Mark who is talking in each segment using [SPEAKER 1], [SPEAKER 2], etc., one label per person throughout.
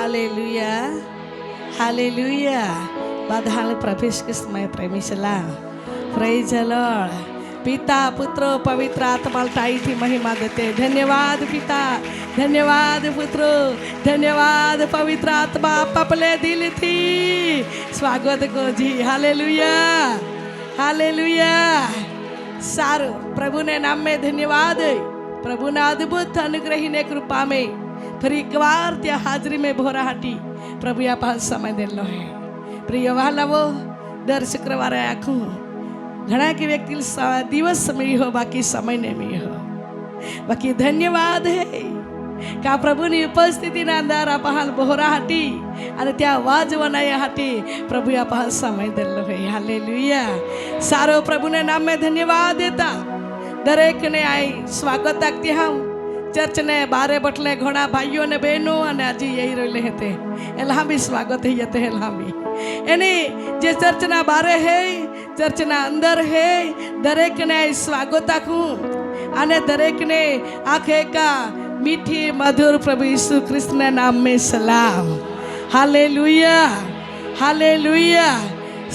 [SPEAKER 1] Haleluya, haleluya. Badhal प्रवेश के समय प्रेमी चला. Praise the Lord. पिता पुत्र पवित्र आत्मा ताई थी महिमा देते. धन्यवाद पिता, धन्यवाद पुत्र, धन्यवाद पवित्र आत्मा पपले दिल थी. स्वागत को जी. Hallelujah, hallelujah. सारो प्रभु ने नाम में धन्यवाद. प्रभु ने अद्भुत अनुग्रही ने कृपा में फिर एक बार त्या हाजरी में भोराहाटी प्रभु या पास समय देलो है. प्रिय वालावो दर शुक्रवार आखूं घना के व्यक्ति दिवस में हो बाकी समय ने में हो. बाकी धन्यवाद है का प्रभु ની ઉપસ્થિતિના અંદર આપહાલ બહોરાહાટી અને ત્યાં આવાજ વનાયાહાટી પ્રભુ આપહાલ સમય દેલો હે. હાલેલુયા. સારો પ્રભુને નામ में धन्यवाद देता. દરેક ને આઈ સ્વાગત આખતી હાઉ. चर्च ने बारे बटले घोड़ा भाइयों ने बहनों અને આજે यही रहले हेते एला भी स्वागत है यते एला भी एने जे चर्च ना बारे है चर्च ना अंदर है दरेक ने स्वागत आखूं અને दरेक ने आखे का मीठी मधुर प्रभु यीशु कृष्ण ने नाम में सलाम. Hallelujah, hallelujah.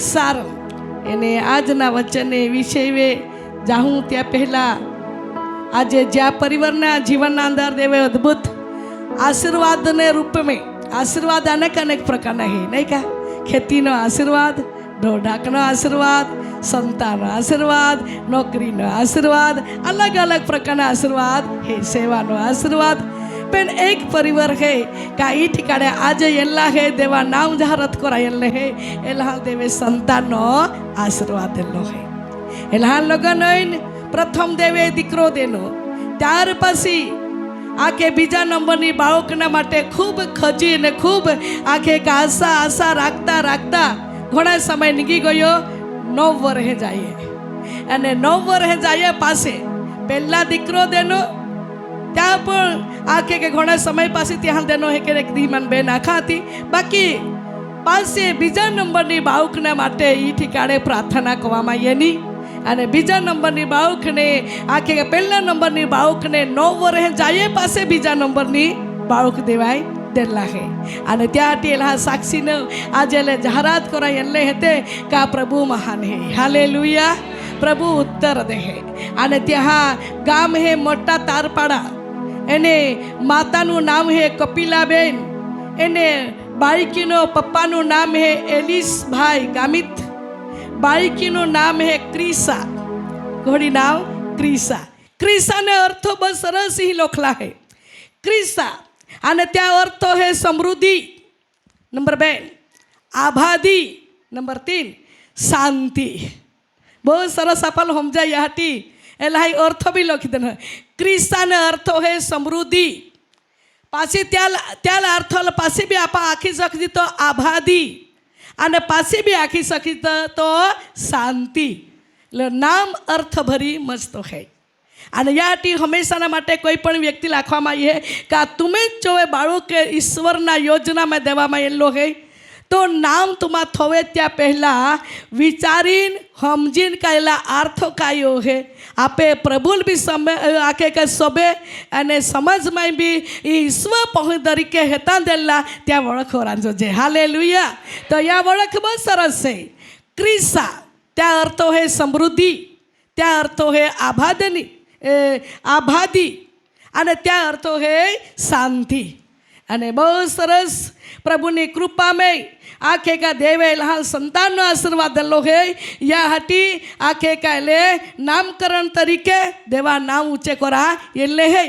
[SPEAKER 1] सारो एने आज ना वचन ने विषय वे जाहूं त्या पहला आज ज्या परिवारना जीवनना अंदर देवे अद्भुत आशीर्वाद ने रूप में आशीर्वाद अनेक अनेक प्रकारना है नहीं का. खेतीनो आशीर्वाद, ढोढाकनो आशीर्वाद, संतानो आशीर्वाद, नौकरीनो आशीर्वाद, अलग अलग प्रकारना आशीर्वाद है. सेवानो आशीर्वाद पण एक परिवार है का ई ठिकाणे आज एल्ला है देवा नाम जाहरत करायले है एल्हा देवे संतानो आशीर्वाद देलो है. एल्हा लगन प्रथम देवे दीकरो देनो त्यार पछी आखे बीजा नंबरनी बाळकना माटे खूब खजी ने खूब आखे का आशा आशा राखता राखता घणा समय निगी गयो. 9 वर्ष जाए अने 9 वर्ष जाए पासे पहला दीकरो देनो त्या पण आखे के घणा समय पासे त्यां देनो है के धीमन बेन आखा थी बाकी पासे बीजा नंबरनी बाळकना माटे ई ठिकाणे प्रार्थना करवामां एनी અને બીજા નંબરની બાળકને આખે પહેલા નંબરની બાળકને 9 વર્ષ જાય પાસે બીજા નંબરની બાળક દેવાય દેલા હે અને ત્યાંથી એલા સાક્ષીને આજે લે જાહેરાત કરાય એટલે હેતે કા પ્રભુ મહાન હે. હાલેલુયા. પ્રભુ ઉત્તર દે હે અને ત્યાં ગામ હે મોટા તારપાડા એને માતાનું નામ હે કપિલાબેન એને બાળકીનો પપ્પાનું નામ હે એલિસભાઈ ગામિત. बाळकीनु नाम है क्रीसा. घोड़ी नाम क्रीसा. क्रीसा ने अर्थो बस सरस ही लोखला है. क्रीसा आने त्या अर्थो है समृद्धि. नंबर 2 आभादी. नंबर 3 शांति. बहुत सरस आपल समझा याटी एला अर्थ भी लखी देन. क्रीसा ने अर्थो है समृद्धि पासी त्याला अर्थ पासी भी आपा आखी सकती तो आभादी અને પાછી બી આખી શકી તો શાંતિ. નામ અર્થ ભરી મસ્ત હે અને યાટી હંમેશાના માટે કોઈ પણ વ્યક્તિ લખવામાં આવી है કે તમે જો એ બાળો કે ઈશ્વરના યોજનામાં દેવામાં એલો હે તો નામ तुम्हा थोवे त्या पहला विचारीन समझीन कायला अर्थ कायो है आपे प्रभुल भी समय आके के सबे अने समझ में भी ईश्वर पहुँच तरीके हेता देला त्या वळख रांजो जे. हालेलुया. तो या वळख बहुत सरस है. क्रीसा त्या अर्थो है समृद्धि, त्या अर्थो है आभादनी आभादी अने त्या अर्थो है शांति. अने बहुत सरस प्रभुनी कृपा में आखे का देवे लहान संतान आशीर्वाद दलो है या हटी आखे का ले नामकरण तरीके देवा नाम ऊंचे करा ये ले है.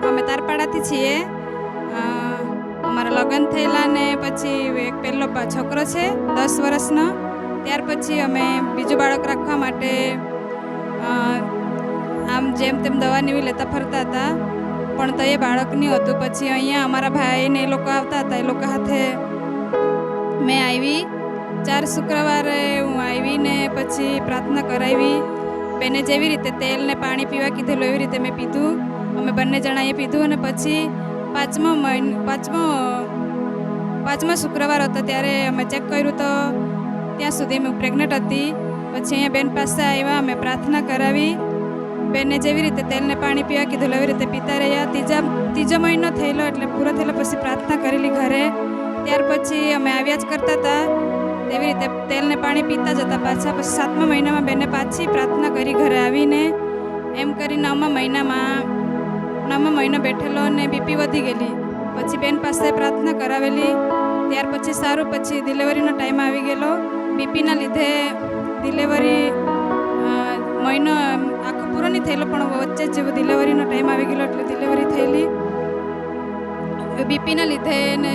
[SPEAKER 2] અમે તારપાડાથી છીએ. અમારા લગ્ન થયેલા ને પછી એક પહેલો છોકરો છે 10 વર્ષનો. ત્યાર પછી અમે બીજું બાળક રાખવા માટે આમ જેમ તેમ દવા નીવી લેતા ફરતા હતા પણ તો એ બાળક નહીં હતું. પછી અહીંયા અમારા ભાઈ ને એ લોકો આવતા હતા એ લોકો હાથે મેં આવી 4 શુક્રવારે હું આવીને પછી પ્રાર્થના કરાવી. બેને જેવી રીતે તેલ ને પાણી પીવા કીધેલું એવી રીતે મેં પીધું. અમે બંને જણાએ પીધું અને પછી પાંચમા શુક્રવાર હતો ત્યારે અમે ચેક કર્યું તો ત્યાં સુધી હું પ્રેગ્નન્ટ હતી. પછી અહીંયા બેન પાસે આવ્યા અમે પ્રાર્થના કરાવી બેને જેવી રીતે તેલને પાણી પીવા કીધું એવી રીતે પીતા રહ્યા. ત્રીજો મહિનો થયેલો એટલે પૂરો થયેલો પછી પ્રાર્થના કરેલી ઘરે. ત્યાર પછી અમે આવ્યા જ કરતા હતા તેવી રીતે તેલને પાણી પીતા જતા પાછા. પછી 7મા મહિનામાં બેને પાછી પ્રાર્થના કરી ઘરે આવીને. એમ કરી 9મા મહિનો બેઠેલો અને બીપી વધી ગયેલી. પછી બેન પાસે પ્રાર્થના કરાવેલી. ત્યાર પછી સારું. પછી ડિલિવરીનો ટાઈમ આવી ગયેલો. બીપીના લીધે ડિલિવરી મહિનો આખો પૂરો નહીં થયેલો પણ વચ્ચે જેવો ડિલિવરીનો ટાઈમ આવી ગયેલો એટલે ડિલિવરી થયેલી. બીપીના લીધે ને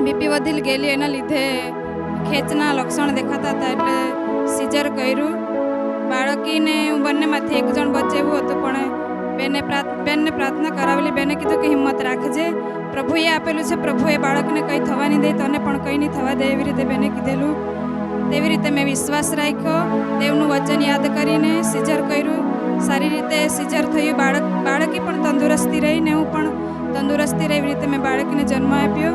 [SPEAKER 2] બીપી વધી ગયેલી એના લીધે ખેંચના લક્ષણ દેખાતા હતા એટલે સીઝર કર્યું. બાળકીને બંનેમાંથી એક જણ બચે એવું હતું પણ બેનને પ્રાર્થના કરાવેલી. બેને કીધું કે હિંમત રાખજે, પ્રભુએ આપેલું છે, પ્રભુએ બાળકને કંઈ થવા નહીં દે, તને પણ કંઈ નહીં થવા દે એવી રીતે બેને કીધેલું. તેવી રીતે મેં વિશ્વાસ રાખ્યો. દેવનું વચન યાદ કરીને સીઝર કર્યું. સારી રીતે સીઝર થયું. બાળકી પણ તંદુરસ્તી રહી ને હું પણ તંદુરસ્તી રહી. એવી રીતે મેં બાળકીને જન્મ આપ્યો.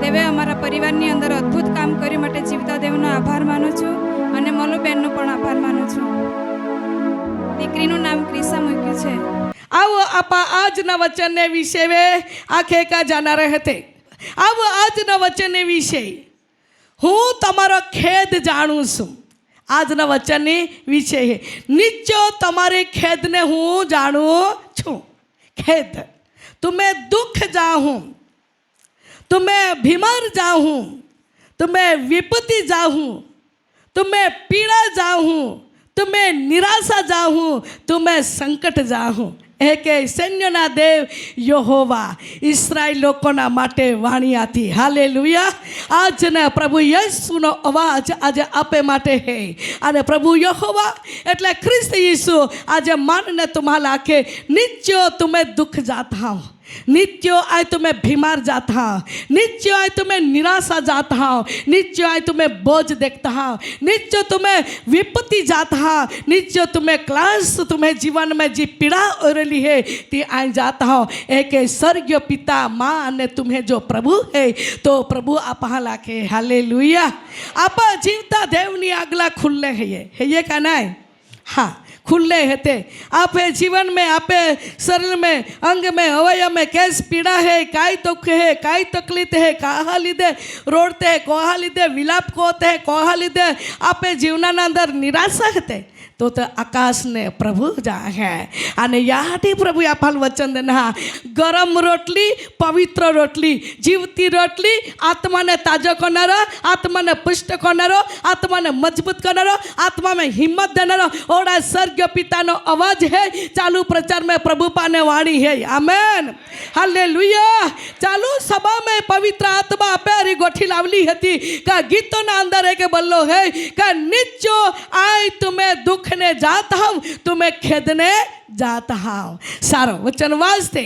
[SPEAKER 2] દેવે અમારા પરિવારની અંદર અદ્ભુત કામ કર્યું માટે જીવતા દેવનો આભાર માનું છું અને મલુબેનનો પણ આભાર માનું છું. દીકરીનું નામ ક્રિશા મૂક્યું છે.
[SPEAKER 1] आओ आपा आज न वचन ने विषय वे आखे का जाना रहते. आओ आज न वचन ने विषय हूँ तमारो खेद जाणू छू. આજના વચનની વિષય છે નીચો તમારે ખેદને હું જાણું છું. ખેદ तुम्हें दुख जाऊँ, तुम्हें बीमार जाऊँ, तुम्हें विपत्ति जाऊँ, तुम्हें पीड़ा जाऊँ, तुम्हें निराशा जाऊँ, तुम्हें संकट जाऊँ. એ કે સૈન્યના દેવ યહોવા ઇસ્રાયેલ લોકોના માટે વાણી હતી. હાલેલુયા. આજના પ્રભુ યેસુનો અવાજ આજે આપે માટે હે અને પ્રભુ યહોવા એટલે ખ્રિસ્ત યીશુ આજે માનને तुम्हाला के नित्य तुम्हें दुख जाता हूँ, नित्य आए तुम्हें बीमार जाता हूँ, नित्य आए तुम्हें निराशा जाता हूँ, नित्य आए तुम्हें बोझ देखता हूँ, नित्य तुम्हें विपत्ति जाता हूँ, नित्य तुम्हें क्लास तुम्हें जीवन में जी पीड़ा हो रही है ती आए जाता हूँ. एक स्वर्गीय पिता माँ ने तुम्हें जो प्रभु है तो प्रभु आप लाखे. हालेलुया. आप जीवता देवनी आगला खुले है ये का नहीं. हाँ खुले हेते आपे जीवन में आपे शरीर में अंग में अवयव में कैस पीड़ा है, काई दुख है, काई तकलीफ है, काहा लीधे रोडते है, कोहा लीधे विलाप कोते है, कोहा लीधे आपे जीवना अंदर निराशा हेते तो आकाश ने प्रभु जा है અને યાથી પ્રભુ આપણ વચન દેના ગરમ રોટલી પવિત્ર રોટલી જીવતી રોટલી આત્માને તાજો કરનારો, આત્માને પુષ્ટ કરનારો, આત્માને મજબૂત કરનારો, આત્મા में हिम्मत देनारो ओड़ा स्वर्गीय पिताનો અવાજ है. चालू प्रचार में प्रभु पाने वाणी है. आमेन. हालेलुया. चालू सभा में पवित्र आत्मा पेरी गोठी लावली हती का गीतोना अंदर एक बल्लो है का निचो आय तुम्हें दुख ने जाता हूँ, तुम्हें खेदने जाता हूँ. सारो वचन वास्ते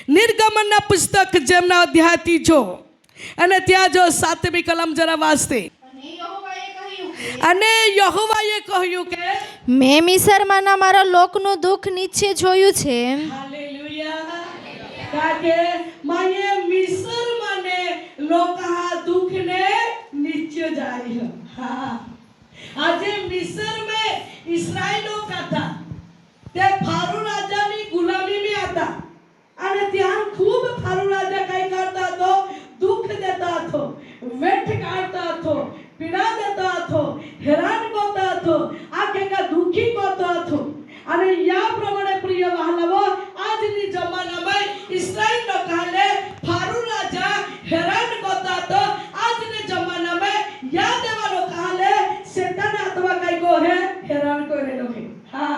[SPEAKER 1] निर्गमनना पुस्तक जेमना अध्याय 3 અને ત્યાં જો 7મી કલમ જરા વાસ્તે. અને યહોવાએ કહ્યું કે
[SPEAKER 3] મેં મિસરમાંના મારા લોકનું દુઃખ નીચે જોયું છે.
[SPEAKER 1] હાલેલુયા. કાકે માયે મિસર માને લોકા દુઃખને નીચે જાય. હા આજે મિસર में ઇસ્રાયેલો હતા તે ફારો રાજાની ગુલામીમાં હતા અને ત્યાં ખૂબ ફારો રાજા કઈ કરતા હતો, દુઃખ દેતા હતો, વેઠ કાઢતા હતો, પીડા દેતા હતો, હેરાન કરતા હતો, આખે કા દુઃખી કરતા હતો. અને યા પ્રમાણે પ્રિય વહાલાઓ આજની જમાનામાં ઇસ્રાયેલનો કાલે ફારો રાજા હેરાન કરતા હતો. આજની જમાનામાં યા દેવાનો કાલે શેતાન અથવા કઈ કો હે હેરાન કરેલો है. हाँ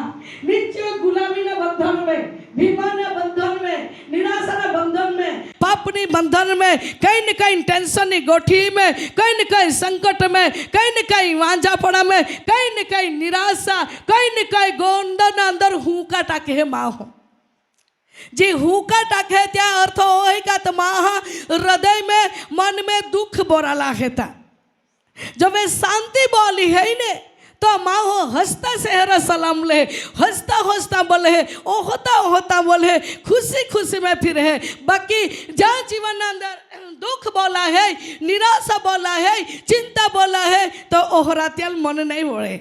[SPEAKER 1] नित्य गुलामी ना बंधन में, बीमार ना बंधन में, निराशा ना बंधन में, पापनी बंधन में, कहीं न कहीं टेंशन की गोठी में, कहीं न कहीं संकट में, कहीं न कहीं वांझापड़ा में, कहीं न कहीं निराशा, कहीं न कहीं गोंडन अंदर हुका टाके है माँ हो जी हुका टाके त्या अर्थ होएगा तो माँ हृदय में मन में दुख बोराला है. जब वे शांति बोली है ने तो माँ हो हंसता सेहरा सलाम ले, हंसता हंसता बोले है, ओ होता बोले है, खुशी खुशी में फिर है. बाकी जहाँ जीवन अंदर दुख बोला है, निराशा बोला है, चिंता बोला है तो ओहरा त्याल मन नहीं बोले.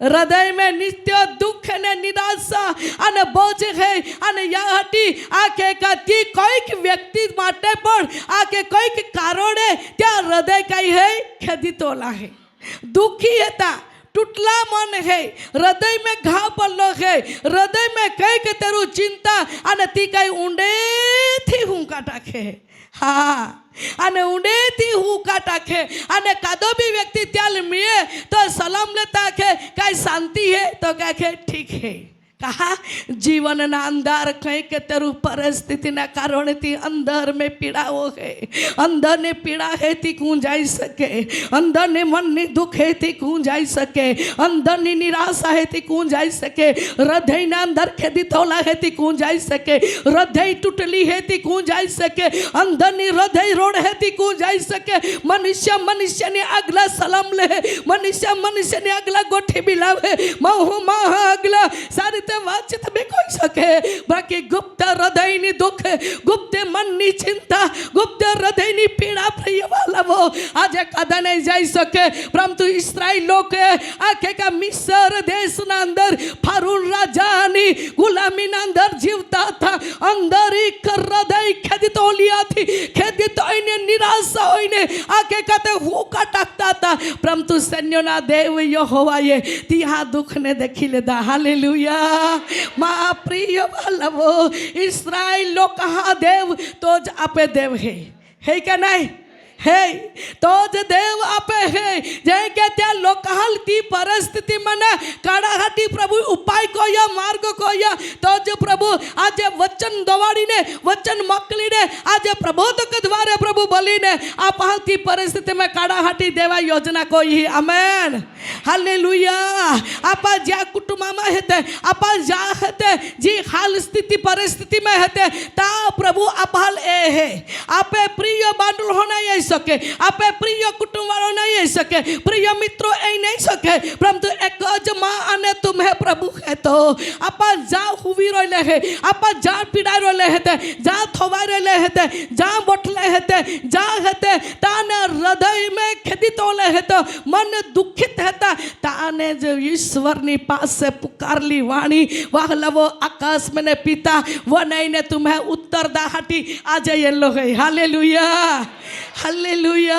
[SPEAKER 1] હૃદય મેં નિત્ય દુઃખ અને નિરાશા અને બોજ હે અને યાહટી આ કે કતી કોઈક વ્યક્તિ માટે પણ આ કે કોઈક કારણે ત્યાં હૃદય કઈ હે ખેદીતોલા હે દુઃખી હતા टूटला मन है हृदय में घा पड़लो है हृदय में कई के तेरू चिंता અને તી કઈ ઊંડેથી હુંકા ટાકે હા અને ઊંડેથી હુંકા ટાકે અને કાદો બી વ્યક્તિ ત્યાં મિયે તો સલામ લેતા કે કઈ શાંતિ હે તો કહે ઠીક હે कहा जीवन ना अंदर कहीं के तेरू परिस्थिति ना कारण थी अंदर में पीड़ा हो है अंदर ने पीड़ा है थी कौन जाई सके अंदर ने मन ने दुख है थी कौन जाई सके अंदर ने निराशा है थी कौन जाई सके हृदय ना अंदर खेदी तोला है थी कौन जाई सके हृदय टूटली है थी कौन जाई सके अंदर ने हृदय रोड है थी कौन जाई सके मनुष्य मनुष्य ने अगला सलाम ले मनुष्य मनुष्य ने अगला गोठी बिलावे महु महा अगला सारी वाचित भी कोई सके बाकी गुप्त हृदयनी दुख गुप्त मननी चिंता गुप्त हृदयनी पीड़ा प्रिय वाला वो आज कदा नहीं जाई सके परंतु इस्राएल लोग आखे का मिस्र देश ना अंदर फारून राजानी गुलामी ना अंदर जीवता था अंदर एक हृदय खेदित होलिया थी खेदित होइने निराशा होइने आखे कहते हुका टाकता था परंतु सैन्यों ना देव यहोवाए तिहा दुख ने देखी लेदा हालेलुया माँ प्रिय वालवो इस्राएल लोग कहा देव तो ज आपे देव है क्या नहीं है तो ज देव आपे है जय के त्या लोकहाल ती परिस्थिति मने काड़ाघाटी प्रभु उपाय को या मार्ग को या तो ज प्रभु आज वचन दवाड़ी ने वचन मकली ने आज प्रबोधक द्वारे प्रभु बोली ने आप की परिस्थिति में काड़ाघाटी देवा योजना कोई आमेन हालेलुया आप ज्या कुटुंबा में हेते आप जा हेते जी हाल स्थिति परिस्थिति में हेते ता प्रभु आपहाल ए है आपे प्रिय बांडुल होना ये सके आपे प्रिय कुटुंब वालों नहीं सके प्रिय मित्रों ए नहीं सके परंतु एक ज मां अने तुम्हें प्रभु है तो आप जा हुवी रोले है आप जा पीड़ा रोले हेते जा थवा रोले हेते जा बोटले हेते जा हेते ताने हृदय में खेदित होले हेते मन दुखित हेता ताने जो ईश्वर नी पास से पुकारली वाणी वाह लवो आकाश में ने पिता वो नहीं ने तुम्हें उत्तर दाहटी आज ये लोग है हालेलुया हालेलुया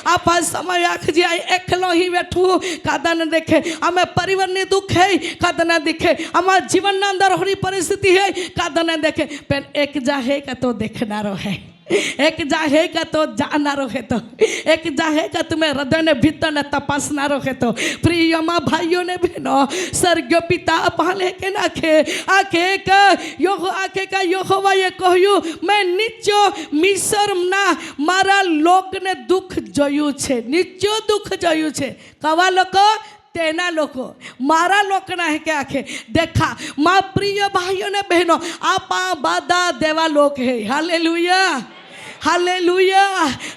[SPEAKER 1] आप समय आखजी आई एकलो ही बैठू कादा न देखे हमें परिवार ने दुख है कादा न देखे हमारे जीवन ना अंदर होरी परिस्थिति है कादा न देखे पर एक जा है का तो देखना रो है एक जाहे का तो जाना रहे तो एक जाहे का तुम्हें हृदय ने भीतर ने तपासना रहे तो प्रिय माँ भाइयों ने बहनों स्वर्गीय पिता पहले के नाखे आखे का यहोवा ये कहूँ मैं नीचो मिस्र ना मारा लोक ने दुख जोयु छे नीचो दुख जोयु छे कवा लोग तेना लोग मारा लोग ना है क्या आखे देखा माँ प्रिय भाइयों ने बहनों आपा बादा देवा लोग है हालेलुया हालेलुया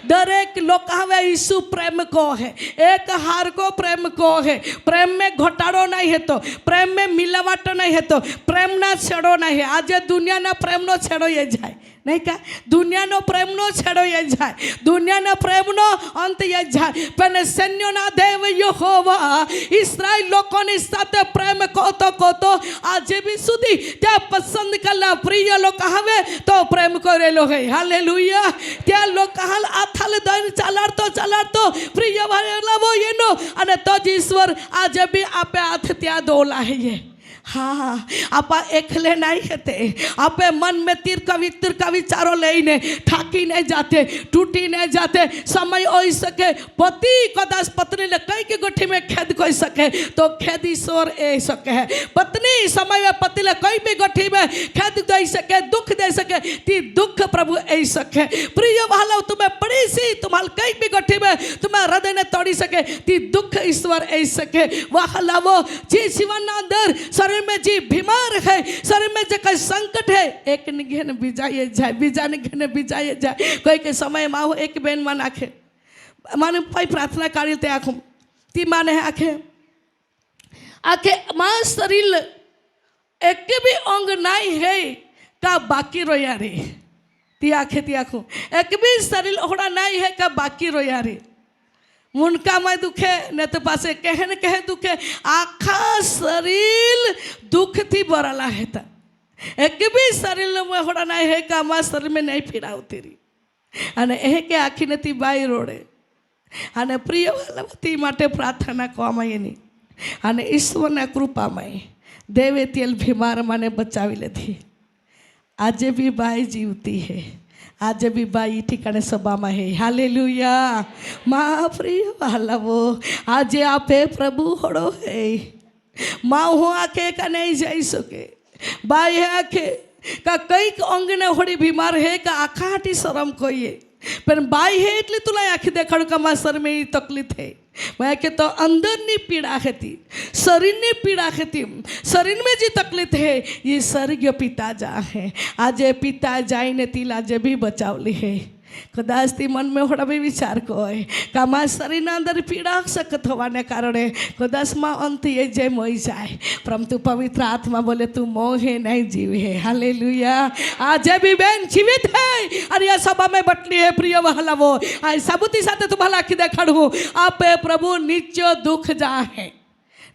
[SPEAKER 1] दरेक लोग हवे यीशु प्रेम को है एक हार को प्रेम को है प्रेम में घोटाड़ो नहीं है तो प्रेम में मिलावट नहीं है तो प्रेम ना छेड़ो नहीं है आज दुनिया ना प्रेम नो छेड़ो ये जाए नहीं क्या दुनिया नो प्रेम नो छेड़ो ये जाए दुनिया ना प्रेम नो अंत ये जाए पर सैन्यों ना देव यहोवा इस्राएल लोगों ने साथ प्रेम को तो आज भी सुधी क्या पसंद करना प्रिय लोग हवे तो प्रेम करे लो है हालेलुया त्या लोग हाल आथाल दन चालार तो प्रिय वाला वो ये नो अने तो ईश्वर आज भी आपे हाथ त्या दोला है ये हाँ आप एकले नहीं हेते आपे मन में तीर का विचारों लेने ठाकी नहीं जाते टूटी नहीं जाते समय हो सके पति कदाच पत्नी ने कई की गोठी में खेद कोई सके तो खेद ईश्वर ए सके है पत्नी समय में पति ने कई भी गोठी में खेद दे सके दुख दे सके ती दुख प्रभु ए सके प्रिय वाला तुम्हें पड़ी सी तुम्हारे कई भी गोठी में तुम्हें हृदय ने तोड़ी सके ती दुख ईश्वर ए सके वाला वो जी जीवन अंदर शरीर में जी बीमार है शरीर में जो संकट है एक निघन बिजाए जाए बीजा निघन बिजाए जाए कोई के समय माँ एक बेन मन आखे माने पाई प्रार्थना कार्य ते आखो ती माने आखे आखे माँ शरीर एक भी अंग नहीं है का बाकी रोया रे ती आखे ती आखो एक भी शरीर ओड़ा नहीं है का बाकी रोया रे મુનકામાં દુખે ને તો પાસે કહે ને કહે દુખે આખા શરીર દુઃખથી ભરેલા હતા એક બી શરીરનો મોહડા ના હે કે અમારા શરીર મેં નહીં પીડાવતી રહી અને એ કે આખી નથી બાઈ રોડે અને પ્રિય વાલવતી માટે પ્રાર્થના કરવામાં એની અને ઈશ્વરના કૃપામાં દેવે તેલ બીમાર મને બચાવી લીધી આજે બી બાઈ જીવતી હે આજે બી બાઈ ઠिकाने સભામાં હે હાલેલુયા મા પ્રિય વાલવો આજે આપે પ્રભુ હોડો હે મા હું આખે કા નહીં જઈ શકે બાઈ આખે का कई अंग ने होड़ी बीमार है का आखाटी शरम कोई पर बाई है એટલે તુલા આખી દેખાડું કે મારા શરીર में तकलीफ है मैं के तो अंदर ની પીડા હતી शरीर ની પીડા હતી शरीर में जी तकलीफ है ये स्वर्गीय पिता जा है आज पिता जाई ने तिला जे भी बचावली है कदाच ती मन में थोड़ा भी विचार को है कि माँ शरीर अंदर पीड़ा सकत होवाने कारणे कदाच माँ अंत ये जय मोई जाए परंतु पवित्र आत्मा बोले तू मोहे नहीं जीवे है हालेलुया आज भी बहन जीवित है और यह सभा में बटली है प्रिय वहलावो आज सबूती साथे तुम्हारा आखी देखाड़ू आप प्रभु नित्य दुख जा है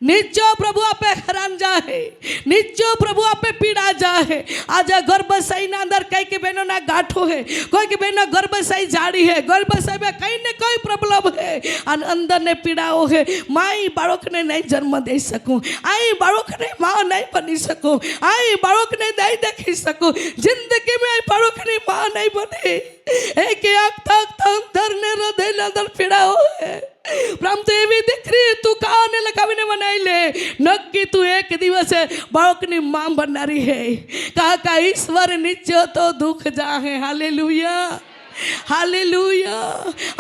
[SPEAKER 1] नित्य प्रभु आपे हैरान जा है नित्य प्रभु आपे पीड़ा जा है आज गर्भशयी ना अंदर कई के बहनों ना गाठो है कोई की बहनों गर्भशयी जाड़ी है गर्भशयी में कहीं न कोई प्रॉब्लम है और अंदर ने पीड़ाओ है माई बालक ने नहीं जन्म दे सकूं आई बालक ने माँ नहीं बनी सकूं आई बालक ने नहीं देखी सकूं जिंदगी में आई बालक ने माँ नहीं बने एक आँख तक अंदर ने हृदय अंदर पीड़ाओ है परंतु एवी दीकरी तू काने लगावीने बनाई ले नक्की तू एक दिवस बाळकनी मां बननारी है काका ईश्वर नित्य तो दुख जा है हालेलुया हालेलुया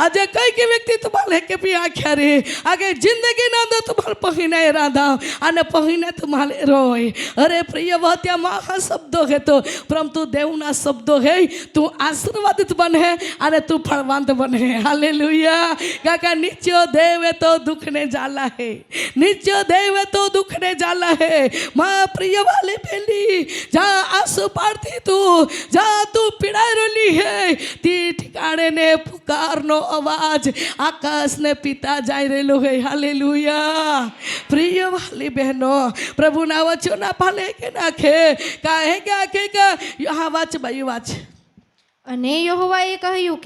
[SPEAKER 1] आज कई के व्यक्ति तुम्हारे के भी आख्या रे आगे जिंदगी ना दो तुम्हारे पहिने राधा आने पहिने तुम्हारे रोए अरे प्रिय वत्या महा शब्दों है तो परंतु देवना शब्दों है तू आशीर्वादित बन है अरे तू फलवंत बन है हालेलुया काका नित्य देव तो दुखने जाला है नित्य देव तो दुखने जाला है माँ प्रिय वाले बेली जा आंसू पाड़ती तू जा तू पीड़ा रोली है ती ठिकाने ने पुकारनो आवाज आकाश ने पिता जाई रेलो है हालेलुया प्रिय वाली बहनों प्रभु ना वचो ना पाले के नाखे काहे के आखे का यहाँ वाच बाई वाच
[SPEAKER 3] અને યહોવાએ કહ્યું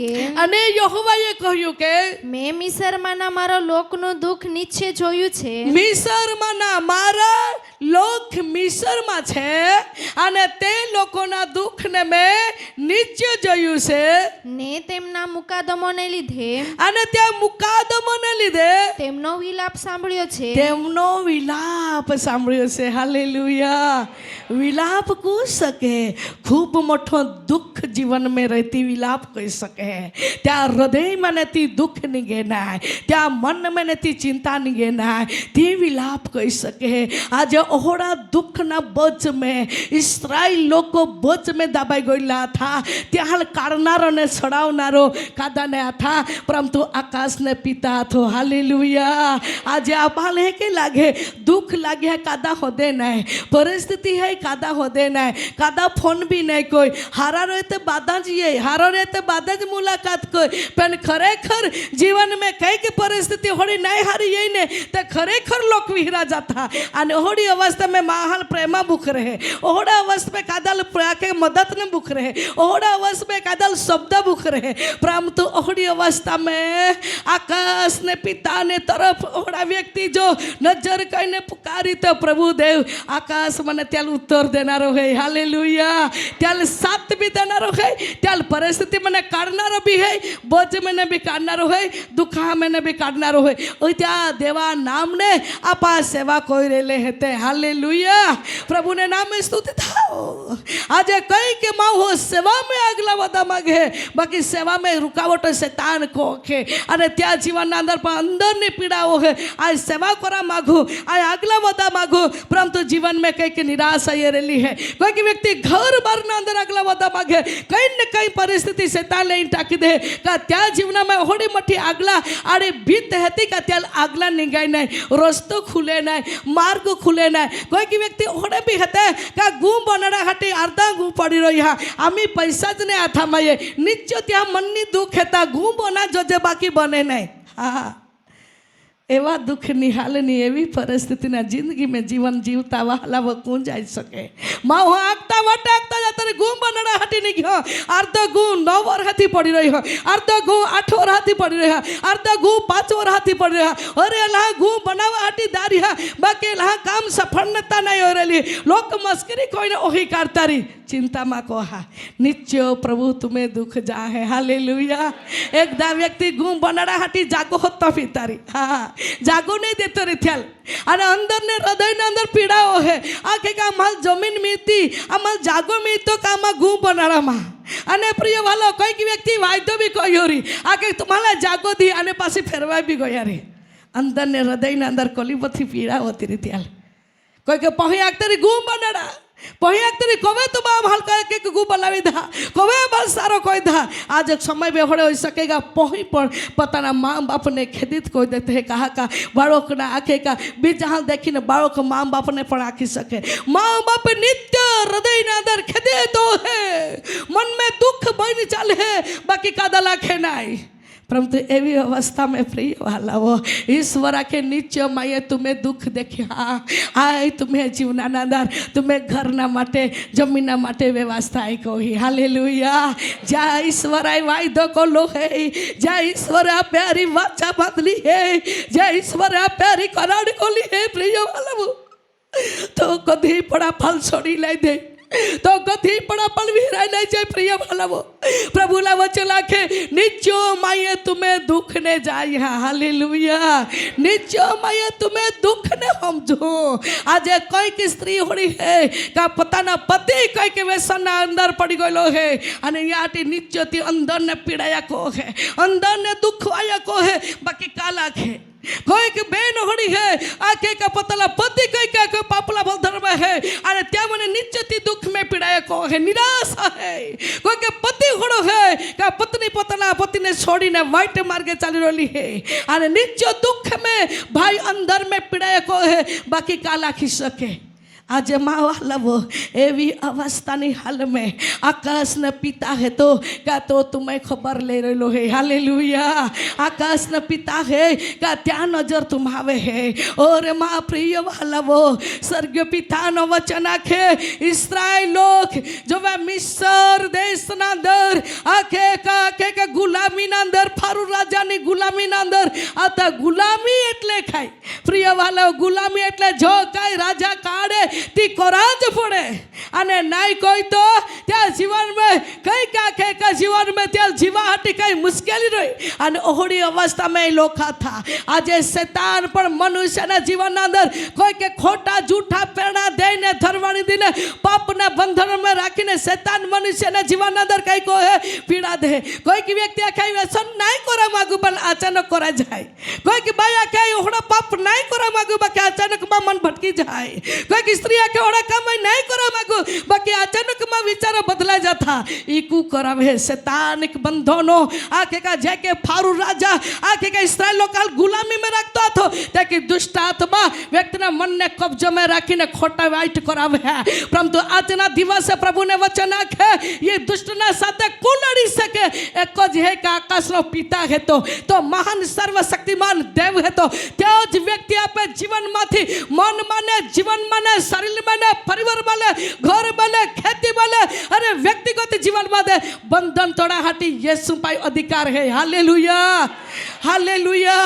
[SPEAKER 3] કે મેં મિસરમાંના મારા લોકનું દુઃખ નીચે જોયું છે
[SPEAKER 1] મિસરમાંના મારા લોક મિસરમાં છે અને તે લોકોના દુઃખને મેં નીચે જોયું છે
[SPEAKER 3] ને તેમના મુકાદમોને લીધે
[SPEAKER 1] અને ત્યાં મુકાદમોને લીધે
[SPEAKER 3] તેમનો વિલાપ સાંભળ્યો છે
[SPEAKER 1] તેમનો વિલાપ સાંભળ્યો છે હાલેલુયા વિલાપ કહી શકે ખૂબ મોટો દુઃખ જીવન में रहती विलाप कही सके त्या हृदय में नहीं दुख नहीं गेना है त्या मन में नहीं चिंता नहीं गेना है ती विलाप कही सके आज ओहड़ा दुख ना बोझ में इस्राएल लोग को बोझ में दबाई गया था त्याल काढ़नारो ने छड़ावनारो कादा ने था परंतु आकाश ने पिता थो हालेलुया आज आप है के लागे दुख लागे है कादा हो देना है परिस्थिति है कादा हो देना है कादा फोन भी नहीं कोई हारा रहते बाधा हारो रे तो बाद ज मुलाकात कोई पण खरेखर जीवन में कई की परिस्थिति होड़ी नहीं हारी यही ने तो खरेखर लोक विहरा जाता और ओहड़ी अवस्था में माहल प्रेमा बुख रहे ओहड़ा अवस्था में कादल के मदद ने बुख रहे ओहड़ा अवस्था में कादल शब्द बुख रहे परंतु ओहड़ी अवस्था में आकाश ने पिता ने तरफ ओहड़ा व्यक्ति जो नजर कईने पुकारी तो प्रभु देव आकाश मन त्याल उत्तर देना रहे हालेलुया त्याल साथ भी देना रहे त्याल परिस्थिति मैंने काढ़नारो भी है बोझ मैंने भी काढ़नारो है दुखा मैंने भी काढ़नारो है ओ त्या देवा नाम ने आपा सेवा कोई रेले हेते हालेलुया प्रभु ने नाम में स्तुति थाओ आज कई के माँ हो सेवा में अगला वदा मांगे बाकी सेवा में रुकावट शैतान को के अरे त्या जीवन अंदर पर अंदर ने पीड़ाओ है आज सेवा करा मांगू आज अगला वदा मांगू परंतु जीवन में कई की निराशा ये रेली है कोई की व्यक्ति घर बार अंदर अगला वदा मांगे कई न कई परिस्थिति शैतान लईने टाकी दे का त्या जीवना में होड़ी मठी आगला अरे भीत हेती का त्याल आगला निगाय नहीं रस्तो खुले नहीं मार्ग खुले नहीं कोई की व्यक्ति होड़े भी हेते का गू बनड़ा हटी अर्धा गू पड़ी रही हा आमी पैसा ज ने आथा माये नित्य त्या मननी दुख हेता गू बना जो जे बाकी बने नहीं हाँ એવા દુઃખની હાલની એવી પરિસ્થિતિના જિંદગીમાં જીવન જીવતા વહાલાવો કોણ જાય શકે માં આગતા વાટે આગતા જતા ગુમ બનાડા હાટી નહીં ગયો અર્ધ ગુ 9 વાર હાથી પડી રહ્યો અર્ધ ગુ 8 વાર હાથી પડી રહ્યા અર્ધ ગુ 5 વાર હાથી પડી રહ્યા અરે લા ગુ બનાવવા હાટી દારિયા બાકી લા કામ સફળ નતા નહીં ઓરેલી લોક મસ્કરી કોઈને ઓહી કાઢતા રહી चिंता को हा नित्य प्रभु तुम्हें दुख जा है हालेलुया एकदा व्यक्ति गुम बनाड़ा हाटी जागो होता पितारी हाँ जागो नहीं देते रे थ्याल અને અંદર ને હૃદય ને અંદર પીડાઓ હે આ કે અમાર જમીન મિલતી અમાર જાગો મિલતો કામાં ગુમ બનાડામાં અને પ્રિય વાલો કોઈક વ્યક્તિ વાયદો બી કહ્યો રી આ કે તમારા જાગો દી અને પાછી ફેરવાય બી ગયા રે અંદર ને હૃદય ને અંદર કોલીબથી પીડા હોતી રી થ્યાલ કોઈ કે પહી આગતરી ગુમ બનાડા पही आखते कवे तो बाप हल्का एक गु बनावी था कवे बस सारो कोई था आज एक समय बेहड़े हो सकेगा पही पर पता ना माँ बाप ने खेदित कोई देते हैं कहा का बाड़क ना आखे का भी जहाँ देखी ने बाड़क माँ बाप ने पण आखी सके माँ बाप नित्य हृदय ने अंदर खेदे तो है मन में दुख बन चल है बाकी कादा लाखे नहीं परंतु एवी अवस्था में प्रिय वाला वो ईश्वर के नीचे माये तुम्हें दुख देखे हाँ आए तुम्हें जीवना अंदर तुम्हें घर ना माटे जमीन माटे व्यवस्था आई को ही हालेलुया जा ईश्वर आई वायदो को लो है जा ईश्वर आ प्यारी वाचा बदली है जा ईश्वर आ प्यारी कराड़ को ली है प्रिय वाला वो तो कभी बड़ा फल छोड़ी लाई दे तो कथी पड़ा पल भी रह नहीं जाए प्रिय वाला वो प्रभु ला वचन आखे नित्यो माये तुम्हें दुख ने जाए हालेलुया नित्यो माये तुम्हें दुख ने हम जो आज कोई की स्त्री होड़ी है का पता ना पति कोई के व्यसन ना अंदर पड़ी गयो है अने याटी नित्यो ती अंदर ने पीड़ाया को है अंदर ने दुख आया को है बाकी काला है कोई के बेन होड़ी है आके का पतला पति कोई का पापला बल धर्म है अरे त्या मने नित्यति दुख में पीड़ाया को है निराशा है कोई के पति होड़ो है का पत्नी पतला पति ने छोड़ी ने वाइट मार्गे चली रही है अरे नित्य दुख में भाई अंदर में पीड़ाया को है बाकी काला खिस सके आज माँ वाला वो एवी अवस्था नहीं हाल में आकाश न पिता है तो क्या तो तुम्हें खबर ले रहे लो है हालेलुया आकाश न पिता है क्या त्या नजर तुम्हारे है और माँ प्रिय वाला वो स्वर्गीय पिता न वचन आखे इस्राएल लोग जो वह मिस्र देश ना अंदर आखे का गुलामी ना अंदर फारू राजा ने गुलामी ना अंदर आता गुलामी एटले खाई प्रिय वाला गुलामी एटले जो काई राजा काढ़े ती कोराज पड़े अने नाई कोई तो त्या जीवन में कई का जीवन में त्या जीवा हटी कई मुश्किल रही अने ओहड़ी अवस्था में लोखा था आज शैतान पर मनुष्य ना जीवन अंदर कोई के खोटा झूठा प्रेरणा देने धरवाणी दीने पाप ने बंधन में राखीने शैतान मनुष्य ना जीवन अंदर कई को है पीड़ा दे कोई की व्यक्ति कई व्यसन नहीं करा मागू बल अचानक करा जाए कोई की बाया कई ओहड़ा पाप नहीं करा मागू बाकी अचानक मा मन भटकी जाए कोई की स्त्री के ओड़ा काम नहीं करा मागू बाकी अचानक मा विचार बदला जाता इकू करावे शैतान के बंधनों आके का जाके फारू राजा आके का इस्राएल लोकल गुलामी में रखता था ताकि दुष्ट आत्मा व्यक्ति ने मन ने कब्जे में रखीने खोटा वाइट करावे है परंतु आज ना दिवस प्रभु ने वचन आखे ये दुष्ट ना साथे को लड़ी सके एक है का आकाश नो पिता है तो महान सर्वशक्तिमान देव है तो तेज व्यक्ति आपे जीवन माथी मन माने जीवन माने शरीर माने परिवार माने घर माने खेती माने अरे व्यक्तिगत जीवन माने बंधन तोड़ा हटी यीशु पाई अधिकार है हालेलुया हालेलुया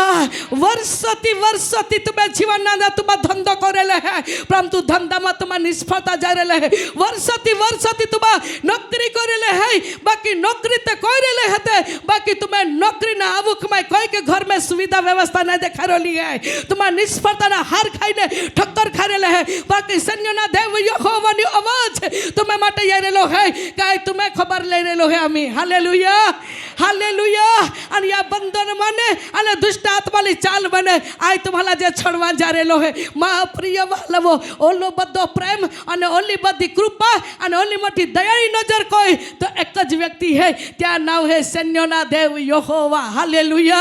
[SPEAKER 1] वर्षती तुम्हें जीवन ना तुम्हें धंधो करेले है परंतु धंधा में तुम्हें निष्फलता जा रहे है वर्षती तुम्हें नौकरी करेले है बाकी नौकरी ते कोई रेले हते बाकी तुम्हें नौकरी ना आवक में कोई के घर में सुविधा व्यवस्था नहीं देखा रही है तुम्हें निष्फलता ना हार खाई ने ठक्कर खा रहे है बाकी सैन्य ना देव यहोवा नी आवाज तुम्हें माटे ये रेलो है काय तुम्हें खबर ले रेलो है अमी हालेलुया हालेलुया अन या बंधन माने अने दुष्ट आत्मा ली चाल बने आय तुम्हाला जे छड़वा जा रेलो है मां प्रिय वालवो ओलो बद्धो प्रेम अने ओली बधी कृपा अने ओली मोटी दयाळी नजर कोई तो एक ज व्यक्ति है त्या नाम है सैन्योना देव यहोवा हालेलुया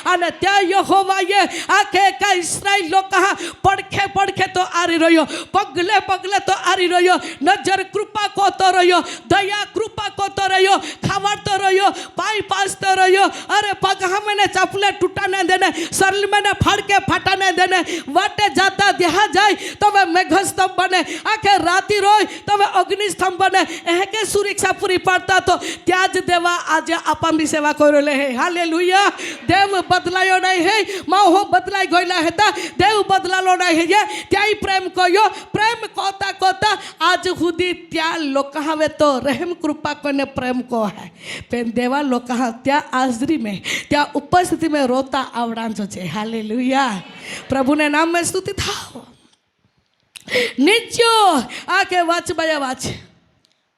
[SPEAKER 1] अने त्या यहोवा ये आखे का इस्राएल लोग कहा पड़खे तो आरी रह्यो पगले तो आरी रह्यो नजर कृपा को तो रह्यो दया कृपा को तो रह्यो खावाड़ तो रह्यो पाय भाई पासते रहियो अरे पगहा मैंने चपले टूटाने देने शरीर मैंने फाड़ के फटाने देने वाटे जाता देहा जाए तब मेघ स्तंभ बने आखे राती रोय तब अग्नि स्तंभ बने एके सुरक्षा पूरी पड़ता तो त्याज देवा आज आपामी सेवा करेले है हालेलुया देव बदलायो नहीं है माहो बदलाई गयला हेता देव बदलालो नहीं है ये त्याई प्रेम कयो प्रेम कोता कोता आज खुदी त्या लोक हवे तो रहम कृपा कोने प्रेम को है पेन देवा लोक त्या हाजरी में त्या उपस्थिति में रोता आवड़ांचो छे हालेलुया प्रभु ने नाम में स्तुति थाओ नित्यो आके वाच बया वाच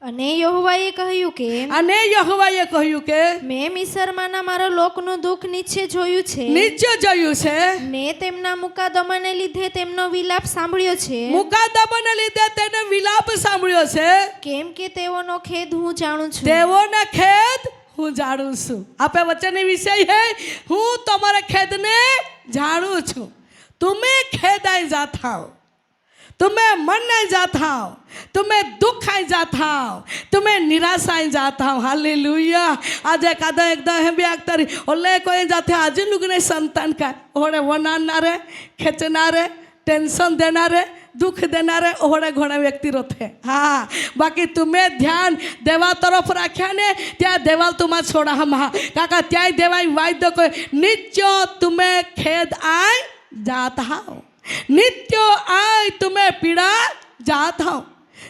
[SPEAKER 3] અને યહોવાએ કહ્યું કે
[SPEAKER 1] અને યહોવાએ કહ્યું કે
[SPEAKER 3] મેં મિસરમાંના મારા લોકનું દુઃખ નીચે જોયું છે
[SPEAKER 1] નીચે જોયું છે
[SPEAKER 3] ને તેમના મુકાદમાને લીધે તેમનો વિલાપ સાંભળ્યો છે
[SPEAKER 1] મુકાદમાને લીધે તેને વિલાપ સાંભળ્યો છે
[SPEAKER 3] કેમ કે તેઓનો ખેદ હું જાણું છું
[SPEAKER 1] તેઓના ખેદ હું જાણું છું આપે વચનની વિષય है હું તમારા ખેદને જાણું છું તમે ખેદાઈ જાતા હો तुम्हें मन नहीं जाता हो तुम्हें दुख आई जाता हो तुम्हें निराशा आई जाता हो हालेलुया आज एक आधा एकदम है भी आगतरी ओले कोई जाते आज लोग ने संतान का ओड़े वनाना रे खेचना रे टेंशन देना रे दुख देना रे ओड़े घोड़े व्यक्ति रोते हाँ बाकी तुम्हें ध्यान देवा तरफ रखा ने त्या देवाल तुम्हें छोड़ा हम काका त्या देवाई वायदो को नित्य तुम्हें खेद आई जाता हो नित्य आय तुम्हें पीड़ा जाता हूँ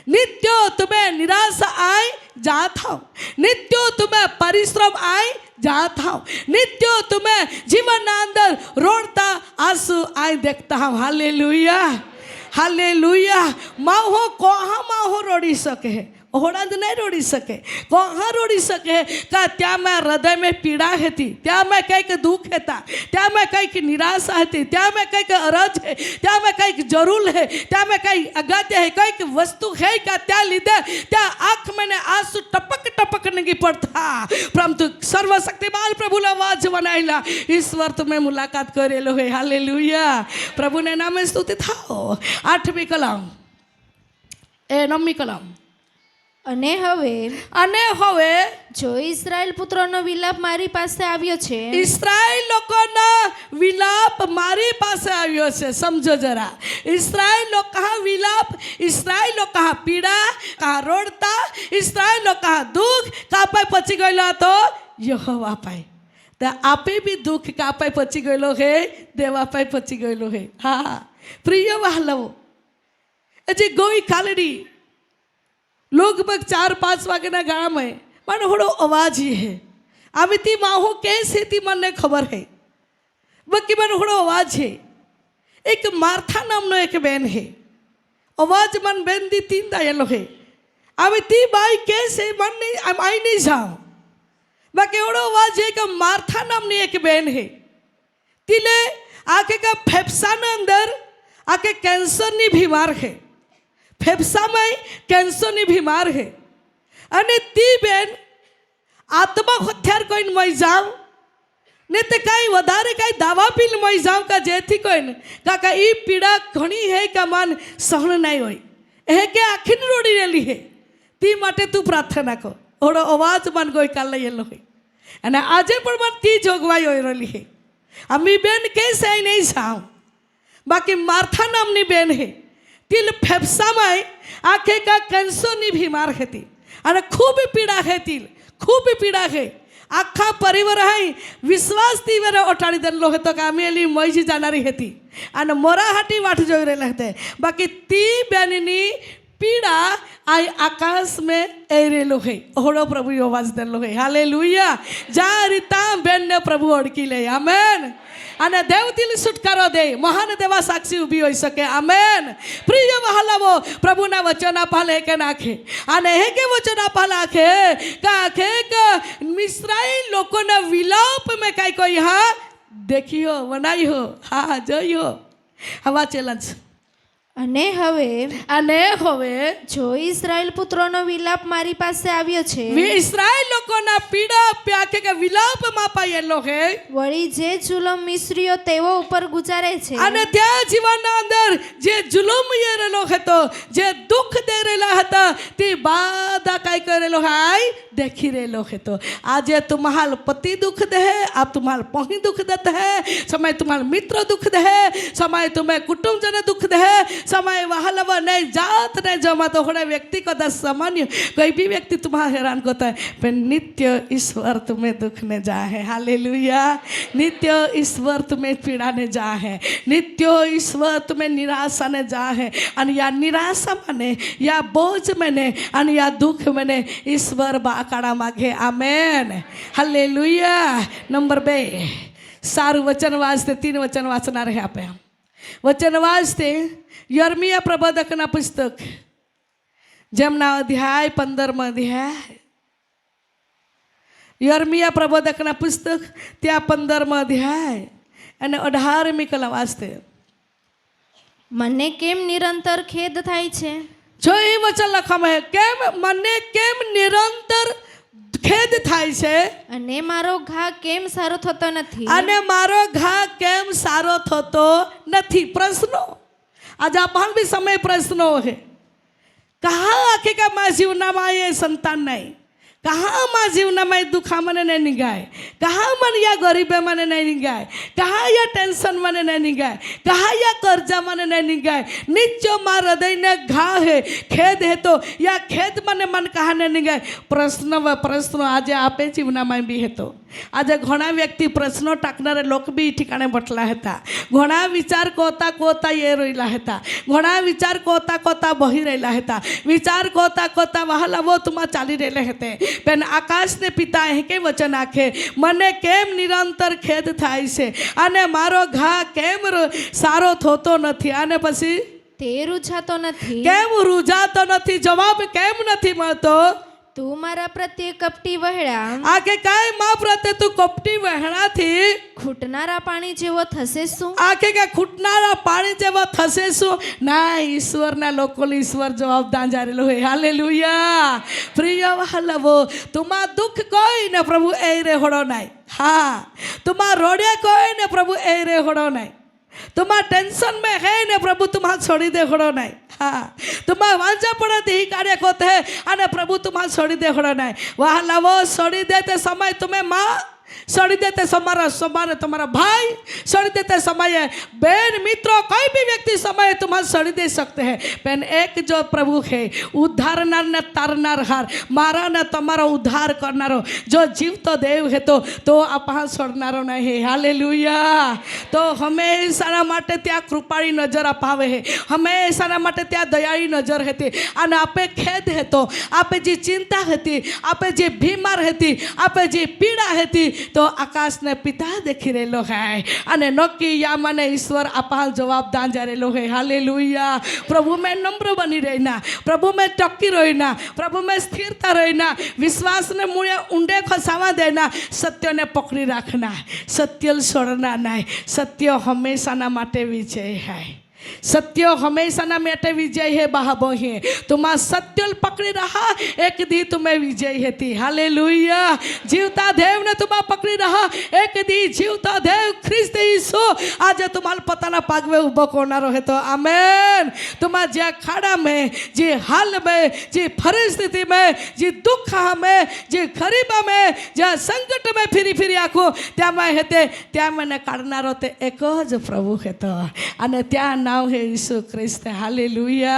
[SPEAKER 1] नित्य तुम्हें निराशा आय जाता हूँ नित्य तुम्हें परिश्रम आय जाता हूँ नित्य तुम्हें जीवन अंदर रोड़ता आंसू आय देखता हूँ हालेलुया हालेलुया माहो कोहा माहो रोड़ी सके है ओहड़ा नहीं रोड़ी सके कहाँ रोड़ी सके का त्या मैं हृदय में पीड़ा हेती त्या मैं कई दुख हेता त्या मैं कई निराशा हेती त्या मैं कई अरज है त्या मैं कई जरूर है त्या मैं कई अगत्य है कई वस्तु है का त्या लीधे त्या आँख मैंने आंसू टपक टपक नहीं पड़ता परंतु सर्वशक्तिमान प्रभु ने आवाज बनाइला ईश्वर तुम्हें मुलाकात करेलो है हालेलुया प्रभु ने नाम में स्तुति था 8મી કલમ 9મી કલમ
[SPEAKER 3] અને હવે જો ઇસ્રાએલ પુત્રોનો વિલાપ મારી પાસે આવ્યો છે
[SPEAKER 1] ઇસ્રાએલ લોકોનો વિલાપ મારી પાસે આવ્યો છે સમજો જરા ઇસ્રાએલ લોકો વિલાપ ઇસ્રાએલ લોકો પીડા કા રોડતા ઇસ્રાએલ લોકો દુઃખ કાપાય પચી ગયેલો હતો યહોવા પાય તો આપે બી દુઃખ કાપાય પચી ગયેલો હે દેવા પાય પચી ગયેલો હે હા પ્રિય વહાલવો જે ગોઈ કાલડી लगभग 4-5 वागे ना गाँव में मन थोड़ो आवाज ही है आमी ती माहो कैसे थी मन ने खबर है बाकी मन थोड़ो आवाज है एक मार्था नाम नो एक बहन है आवाज मन बहन दी 3 दायलो है आमी ती बाई कैसे मन नहीं आई नहीं जाओ बाकी थोड़ो आवाज है कि मार्था नाम ने एक बहन है तिले आके का फेफसा ने अंदर आके कैंसर नी बीमार है फेफसा में कैंसर नी बीमार है अने ती बेन आत्मा हत्यार कोई मई जाओ ने ते कई वधारे कई दावा पील मई जाओ का जेथी कोई काका ई पीड़ा घणी है का मन सहन नहीं होई ए के आखिन रोड़ी रेली है ती माटे तू प्रार्थना को ओड़ो आवाज मन गोई काल येलो है अने आजे पण मन ती जोगवाई होई रली है अम्मी बेन कैसे आई नहीं जाओ बाकी मार्था नामनी बेन है तिल फेफसा में आखे का कैंसर नी बीमार है ती अरे खूब पीड़ा है तिल खूब पीड़ा है आखा परिवार है विश्वास ती मेरा ओटाड़ी दन लो है तो कामेली मईजी जानारी है ती अने मोरा हाटी वाट जो रे लगते बाकी ती बेननी पीड़ा आई आकाश में एरेलो है ओड़ो प्रभु आवाज दन लो है हालेलुया जा रीता बेन ने प्रभु ओड़की ले आमेन અને દેવથી છુટકારો દે મહાન દેવા સાક્ષી ઊભી હોઈ શકે આમેન પ્રિય વહાલાવો પ્રભુના વચન પાલે કે નાખે અને હે કે વચન પાલે આખે કાખે કે મિસ્રાઈ લોકોના વિલાપ મે કાઈ કોઈ હા દેખ્યો બનાવ્યો હા જોયો હવા ચેલેન્જ
[SPEAKER 3] અને હવે જો ઇસ્રાએલ પુત્રોનો વિલાપ મારી પાસે આવ્યો છે
[SPEAKER 1] ઇસ્રાએલ લોકોના પીડા પ્યાકે કે વિલાપ માં પાયેલો હે
[SPEAKER 3] વળી જે જુલમ મિસ્રીઓ તેઓ ઉપર ગુજારે છે
[SPEAKER 1] અને ત્યાં જીવનના અંદર જે જુલમ એરેલો હતો જે દુઃખ દે રહેલા હતા તે બાધા કઈ काय करेलो हाय देखी रेलो है तो आज तुम्हार पति दुख दे है अब तुम्हार पत्नी दुख देते है समय तुम्हार मित्र दुख दे है समय तुम्हें कुटुंब जन दुख दे है समय वहालव नहीं जात नहीं जमा तो होने व्यक्ति को दस सामान्य कोई भी व्यक्ति तुम्हारा हैरान करता है पर नित्य ईश्वर तुम्हें दुखने जा है हालेलुया नित्य ईश्वर तुम्हें पीड़ाने जा है नित्य ईश्वर तुम्हें निराशा ने जा है और या निराशा माने या बोझ मैंने और या दुख मैंने ईश्वर बाकाड़ा मांगे आमेन हालेलुया नंबर 2 सारू वचन वाचते 3 वचन वाचणार है आप वचन वाचते यर्मिया प्रबोधकना पुस्तक जेमना अध्याय 15 अध्याय यर्मिया प्रबोधकना पुस्तक त्या 15 अध्याय અને 18મી કલમ વાંચતે
[SPEAKER 3] મને કેમ નિરંતર ખેદ થાય છે
[SPEAKER 1] જો એ વચન લખવામાં હે કેમ મને કેમ નિરંતર ખેદ થાય છે
[SPEAKER 3] અને મારો ઘા કેમ સારો થતો નથી
[SPEAKER 1] અને મારો ઘા કેમ સારો થતો નથી પ્રશ્નો आज आपण भी समय प्रश्नो है कहाँ आखे का माँ जीवनाમાં ये संतान नहीं कहाँ माँ जीवनाમાં दुखा મને नहीं निगाय कहाँ मन या गरीबे મને नहीं निगाय कहाँ या टेंशन મને नहीं निगाय कहाँ या कर्जा મને नहीं निगाय नित्य माँ हृदय ने घा है खेद है तो या खेद મને मन कहाँ नहीं निगाय प्रश्न व प्रश्न आज आपे जीवनाમાં भी है तो आज घणा व्यक्ति प्रश्नो टाकणारे लोक बी ठिकाणे बटला हेता घणा विचार कोता कोता ये रोईला हेता घणा विचार कोता कोता बही रहेला हेता विचार कोता कोता वहाला वो तुमा चाली रहेले हेते पेन आकाश ने पिता है के वचन आखे मने केम निरंतर खेद थाय छे अने मारो घा केम सारो थोतो नथी अने पछी
[SPEAKER 3] તે રૂજાતો નથી
[SPEAKER 1] केम रुजातो नथी जवाब केम नथी मळतो
[SPEAKER 3] તું મારા પ્રત્યે કપટી વહેડા
[SPEAKER 1] आगे काय मां प्रत्ये तू कपटी वहणा थी
[SPEAKER 3] ખૂટનારા પાણી જેવો થશે શું
[SPEAKER 1] आगे क्या खूटनारा पाणी जेवा थसे शू ना ईश्वर ना लोको ईश्वर जवाब दांजारेलो है हालेलुया प्रिय वहालवो तुमा दुख कोई ने प्रभु ए रे होड़ो नाई हाँ तुमा रोड़े कोई ने प्रभु ए रे होड़ो नाई तुम्हारा टेंशन में है ने प्रभु तुम्हारा छोड़ी दे खड़ो नहीं हाँ तुम्हारा वांझा पड़ा ही कार्य होते हैं अने प्रभु तुम्हारा छोड़ी दे खड़ो नहीं वहाँ लावो छोड़ी देते समय तुम्हें माँ छोड़ी देते समय तुम्हारा भाई छोड़ी देते समय बहन मित्रों कोई भी व्यक्ति समय तुम्हारा छोड़ी दे सकते हैं पेन एक जो प्रभु है उद्धारनार ने तारनार हार मारा ने तुम्हारा उद्धार करनारो जो जीव तो देव है तो अपहा छोड़नारो नहीं है हालेलुया तो हमेशा माटे त्या कृपाळी नजर अपावे है हमेशा माटे त्या दयाळी नजर हेती अने आपे खेद है तो आपे जी चिंता हेती आपे जी बीमार हेती आपे जी पीड़ा हेती तो आकाश ने पिता देखी रेलो है अने नक्की या मने ईश्वर आपा जवाब दांजारेलो है हालेलुया प्रभु में नम्र बनी रहना प्रभु में टक्की रहना प्रभु में स्थिरता रहना विश्वास ने मूल्य ऊंडे खसावा देना सत्य ने पकड़ी रखना सत्य छोड़ना नहीं सत्य हमेशा ना माटे विजय है सत्य हमेशा ना मेटे विजय है बाहबो है तुम्हारा सत्य पकड़ी रहा एक दी तुम्हें विजय हेती हालेलुया जीवता देव ने तुम्हारा पकड़ी रहा एक दी जीवता देव ख्रिस्त यीशु आज तुम्हारा पता ना पागवे उबो कोनारो है तो आमेन तुम्हारा जे खाड़ा में जे हाल में जे परिस्थिति में जे दुख में जे गरीबा में जे संकट में फिरी फिरी आखो त्या में हेते त्या मने काढनारो ते एक ज प्रभु है तो अने त्या नाम है यीशु ख्रिस्त हालेलुया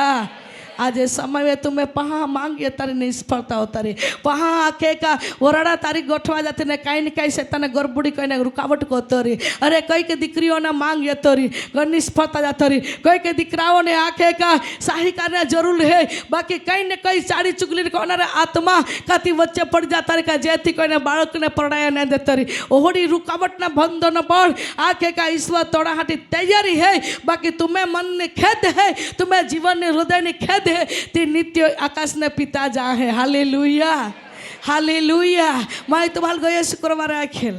[SPEAKER 1] आज समय में तुम्हें पहा मांगिए तारी निष्फलता होता रही पहा आखे का ओरड़ा तारी गोठवा जाते ने कहीं न कहीं से तने गड़बड़ी कहीं रुकावट को रही अरे कई के दिक्रियों ने मांग ये तो रही निष्फलता जाता रही कई के दिकराओं ने आखे का सही करना जरूर है बाकी कहीं न कहीं साड़ी चुगली कोना आत्मा काती वच्चे पड़ जाता रही का जैती कोई बालक ने परणाया नहीं देता रही ओहड़ी रुकावट ना बंद न पड़ आखे का ईश्वर तोड़ा हाटी तैयारी है बाकी तुम्हें मन ने खेद है तुम्हें जीवन ने हृदय ने खेद है ते नित्य आकाश ने पिता जा है हालेलुया हालेलुया मैं तुम्हारे गए शुक्रवार आखेल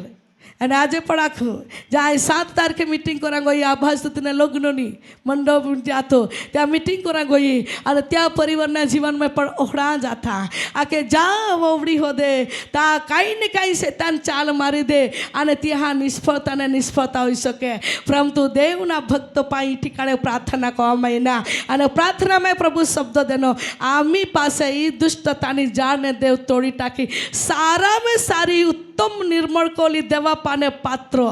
[SPEAKER 1] અને આજે પણ આખું જાય 7 તારીખે મીટિંગ કરા ગઈ આભા સ્તુતિના લગ્નની મંડપ જાતો ત્યાં મીટિંગ કરા ગઈ અને ત્યાં પરિવારના જીવનમાં પણ ઓહળા જાતા આકે જા વવડી હોદે તા કાંઈ ને કાંઈ શેતાન ચાલ મારી દે અને ત્યાં નિષ્ફળતા હોઈ શકે પરંતુ દેવના ભક્તો પાસે ઠिकाणे પ્રાર્થના કરવામાં એના અને પ્રાર્થનામાં પ્રભુ શબ્દ દેનો આમી પાસે એ દુષ્ટતાની જાળને દેવ તોડી ટાકી સારામાં સારી उत्तम निर्मल कोली देवा पाने पात्रो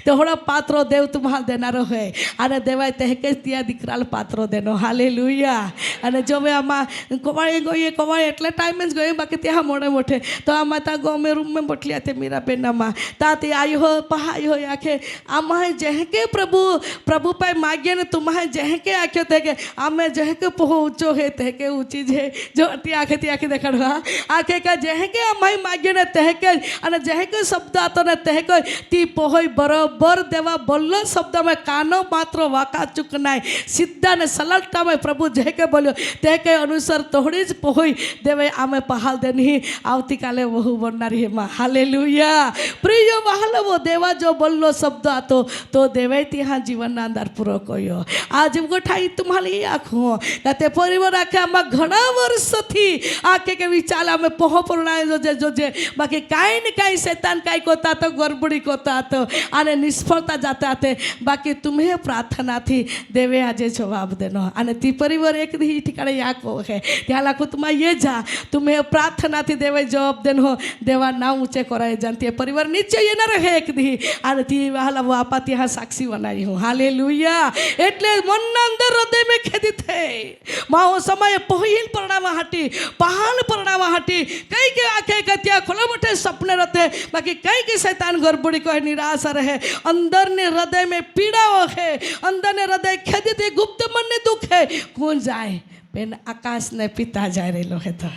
[SPEAKER 1] तेवढा पात्रो देव तुम्हाला देणार है आणि देवाय तेहके त्या दिकराल पात्रो देनो हालेलुया અને જો મેં આમાં કવાળે ગઈએ કવાળે એટલે ટાઈમ જ ગયો બાકી ત્યાં મોડે મોઠે તો આમાં તા ગો મેં રૂમ में બટલી તે મીરાબેનમાં તાતી आई हो पहाई हो आखे आम्हा जहके प्रभु पे मागे ने तुम्हारे जहके आखे थे के आमे जहके पहुंचो है तेहके ऊंची जे जो ती आखे देखा आखे का जहके आम्हा मागे ने तेहके અને જહેકે શબ્દ આતો ને તેહકે તી પોહોય બરોબર દેવા બોલ્લો શબ્દમાં કાનો માત્ર વાકા ચૂકનાય સીધા ને સલટતામાં પ્રભુ જહેકે બોલ્યો તેહકે અનુસાર તોડી જ પોહોય દેવે આમે પહાલ દેની આવતીકાલે વહુ બનનારી એમાં હાલેલુયા પ્રિય વહાલવો દેવા જો બોલ્લો શબ્દ આતો તો દેવે ત્યાં જીવનના અંદર પૂરો કર્યો આજ ગોઠાઈ તમારી આંખો તે પરિવાર આખે આમાં ઘણા વર્ષોથી આખે કે વિચાર અમે પોહો પરણાય જોજે બાકી કાંઈ ને કાંઈ शैतान काय कोता तो गड़बड़ी कोता तो आने निष्फलता जाता थे बाकी तुम्हें प्रार्थना थी देवे आज जवाब देनो आने ती परिवार एक दी ठिकाणे या को है त्या लाखो तुम्हा ये जा तुम्हें प्रार्थना थी देवे जवाब देनो देवा ना ऊंचे कराए जानती परिवार नीचे ये ना रहे एक दी आने ती वाला वो आपाती हाँ साक्षी बनाई हूँ हालेलुया એટલે મનના અંદર હૃદયમાં ખેદી થઈ માઓ સમય પહોઈલ પરણાવા હાટી પહાલ પરણાવા હાટી કઈ કે આખે કે ત્યાં ખોલા મોટે સપને રતે बाकी कई के शैतान गड़बड़ी को निराशा रहे अंदर ने हृदय में पीड़ा है अंदर ने हृदय खेदित है गुप्त मन ने दुख है कौन जाए बेन आकाश ने पिता जा रहेलो है तो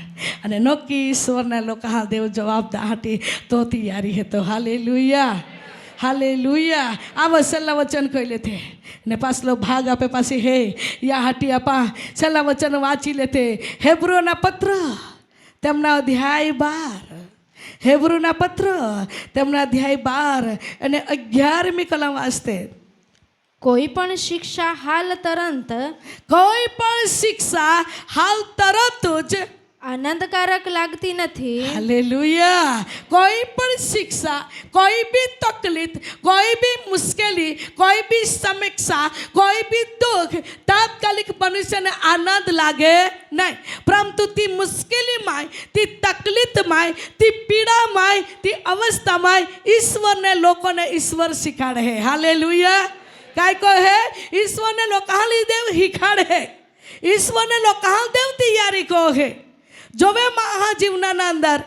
[SPEAKER 1] अने नोकी ईश्वर ने लोग कहा देव जवाब दाहटी तो तैयारी है तो हालेलुया हालेलुया आव छेल्ला वचन कहले थे ने पासलो भाग आपे पासे है या हाटी आपा छेल्ला वचन वांची लेते हेब्रोना पत्र तेमना अध्याय 12 हेब्रूना पत्र તેમના અધ્યાય 12 અને 11મી કલમ વાંચતે
[SPEAKER 3] કોઈ પણ શિક્ષા હાલ તરત જ આનંદકારક લાગતી નથી
[SPEAKER 1] હાલેલુયા કોઈ પણ શિક્ષા કોઈ બી તકલીફ કોઈ બી મુશ્કેલી કોઈ બી સમીક્ષા કોઈ બી દુઃખ તાત્કાલિક મનુષ્યને આનંદ લાગે નહીં પરંતુ તી મુશ્કેલીમાં તી તકલીફમાં તી પીડામાં તી અવસ્થામાં ઈશ્વરને લોકોને ઈશ્વર શીખાડે હે હાલેલુયા काय को है ईश्वर ने लोग कहा ली देव हिखाड़े है ईश्वर ने लोग कहा देव तैयारी को है जो वे महाजीवना अंदर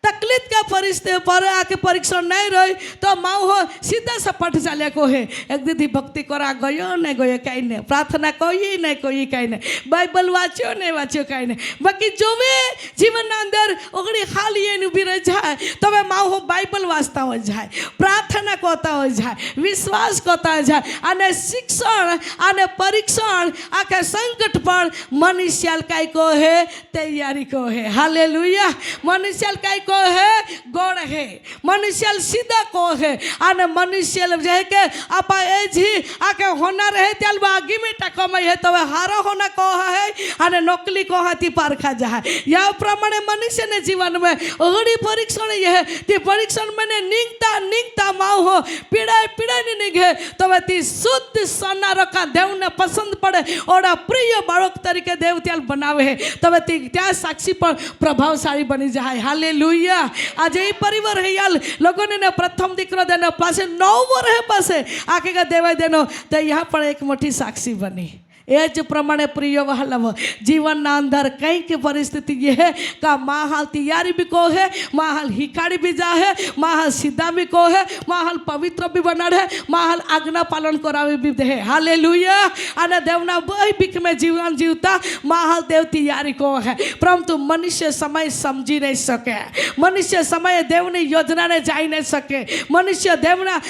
[SPEAKER 1] तकलीफ का परिस्थिति पर आके परीक्षण नहीं रही तो माँ हो सीधा सपट चाले को है एक दीदी भक्ति करा गयो नहीं गयो कहीं नहीं प्रार्थना कोई नहीं कोई कहीं नहीं बाइबल वाँच्यो नहीं वाँच्यो कहीं नहीं बाकी जो वे जीवन अंदर ओगड़ी खाली ये उभी रह जाए तो वे माँ हो बाइबल वाँचता हो जाए प्रार्थना करता हो जाए विश्वास करता हो जाए आने शिक्षण आने परीक्षण आके संकट पर मनुष्य काय को है तैयारी को है हालेलुया मनुष्य काय को है गोड़ है मनुष्य सीधा को है आने मनुष्य जे के आपा एज ही आके होना रहे त्याल बागी में टकमय है तो हारा होना को है आने नौकरी को हाथी पारखा जाए या प्रमाणे मनुष्य ने जीवन में ओड़ी परीक्षण ये है ते परीक्षण में निंगता माँ हो पीड़ा नहीं निगे तो वे ती शुद्ध सोना रखा देव ने पसंद पड़े ओड़ा प्रिय बालक तरीके देव त्याल बनावे है तो वे ती त्या साक्षी पर प्रभावशाली बनी जाए हालेलुया आज ये परिवार है यार लोगों ने प्रथम दीकरो देनो पासे 9 वर्ष पासे आके का देवा देनो तो यहाँ पर एक मोटी साक्षी बनी એ જ પ્રમાણે પ્રિય વહાલવ જીવનના અંદર કંઈક પરિસ્થિતિ ये है का माहौल तैयारी भी को है माहौल हिकाड़ी भी जा है माहौल सीधा भी को है माहौल पवित्र भी बना है माहौल आज्ञा पालन करावी भी है हालेलुया અને દેવના બહી બીક में जीवन जीवता माहौल देव तैयारी को है परंतु मनुष्य समय समझी नहीं सके मनुष्य समय देवनी योजना ने जाई नहीं सके मनुष्य देवना